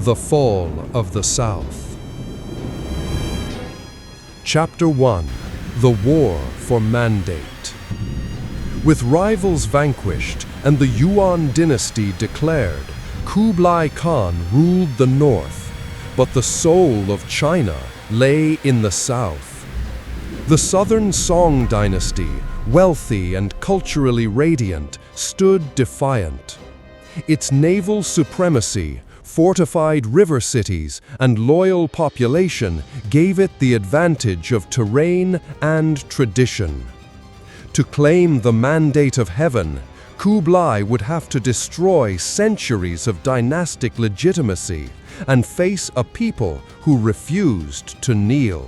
The Fall of the South. Chapter 1. The War for Mandate. With rivals vanquished and the Yuan dynasty declared, Kublai Khan ruled the north, but the soul of China lay in the south. The Southern Song Dynasty, wealthy and culturally radiant, stood defiant. Its naval supremacy, fortified river cities, and loyal population gave it the advantage of terrain and tradition. To claim the mandate of heaven, Kublai would have to destroy centuries of dynastic legitimacy and face a people who refused to kneel.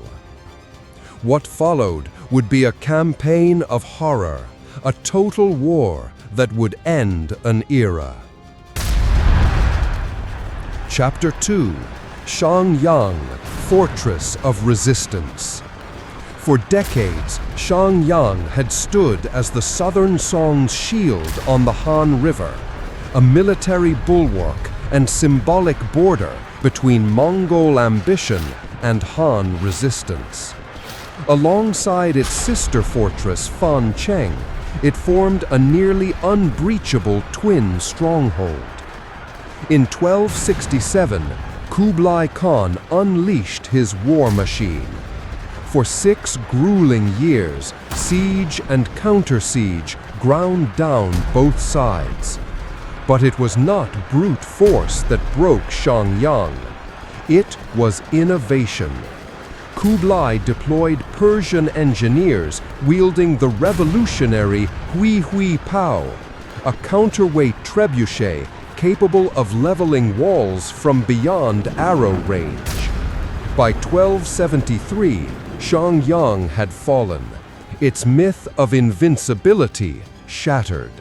What followed would be a campaign of horror, a total war that would end an era. Chapter 2. Xiangyang, Fortress of Resistance. For decades, Xiangyang had stood as the Southern Song's shield on the Han River, a military bulwark and symbolic border between Mongol ambition and Han resistance. Alongside its sister fortress Fancheng, it formed a nearly unbreachable twin stronghold. In 1267, Kublai Khan unleashed his war machine. For 6 grueling years, siege and counter-siege ground down both sides. But it was not brute force that broke Xiangyang. It was innovation. Kublai deployed Persian engineers wielding the revolutionary Hui Pao, a counterweight trebuchet capable of leveling walls from beyond arrow range. By 1273, Xiangyang had fallen, its myth of invincibility shattered.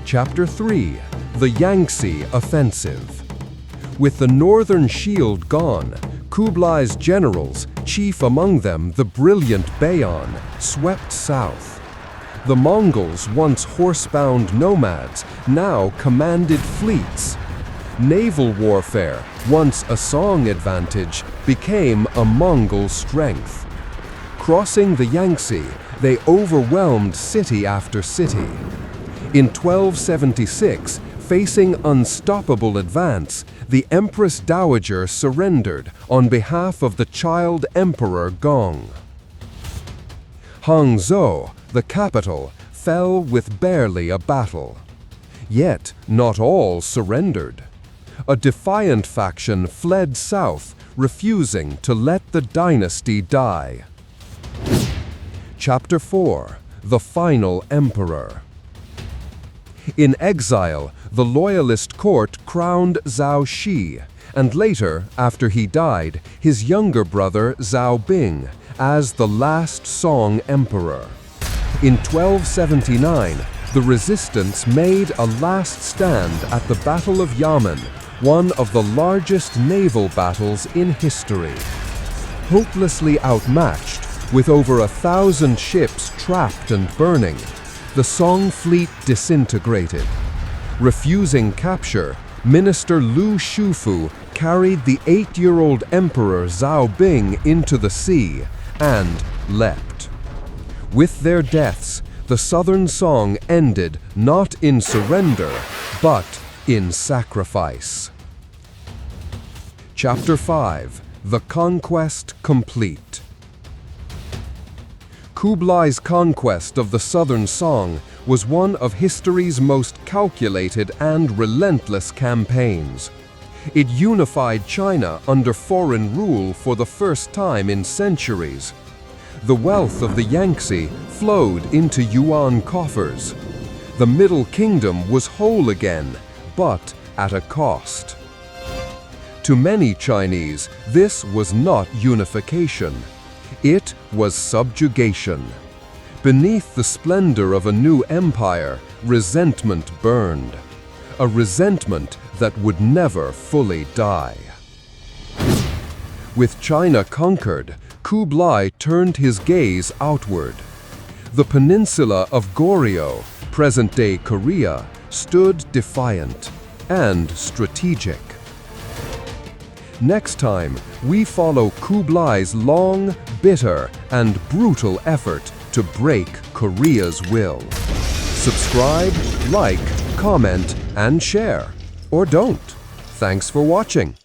Chapter 3. The Yangtze Offensive. With the northern shield gone, Kublai's generals, chief among them the brilliant Bayan, swept south. The Mongols, once horse-bound nomads, now commanded fleets. Naval warfare, once a Song advantage, became a Mongol strength. Crossing the Yangtze, they overwhelmed city after city. In 1276, facing unstoppable advance, the Empress Dowager surrendered on behalf of the child Emperor Gong. Hangzhou, the capital, fell with barely a battle. Yet not all surrendered. A defiant faction fled south, refusing to let the dynasty die. Chapter 4. The Final Emperor. In exile, the loyalist court crowned Zhao Shi, and later, after he died, his younger brother Zhao Bing, as the last Song emperor. In 1279, the resistance made a last stand at the Battle of Yamen, one of the largest naval battles in history. Hopelessly outmatched, with over 1,000 ships trapped and burning, the Song fleet disintegrated. Refusing capture, Minister Lu Shufu carried the 8-year-old Emperor Zhao Bing into the sea and leapt. With their deaths, the Southern Song ended not in surrender, but in sacrifice. Chapter 5. The Conquest Complete. Kublai's conquest of the Southern Song was one of history's most calculated and relentless campaigns. It unified China under foreign rule for the first time in centuries. The wealth of the Yangtze flowed into Yuan coffers. The Middle Kingdom was whole again, but at a cost. To many Chinese, this was not unification. It was subjugation. Beneath the splendor of a new empire, resentment burned. A resentment that would never fully die. With China conquered, Kublai turned his gaze outward. The peninsula of Goryeo, present-day Korea, stood defiant. and strategic. Next time, we follow Kublai's long, bitter, and brutal effort to break Korea's will. Subscribe, like, comment, and share. Or don't. Thanks for watching.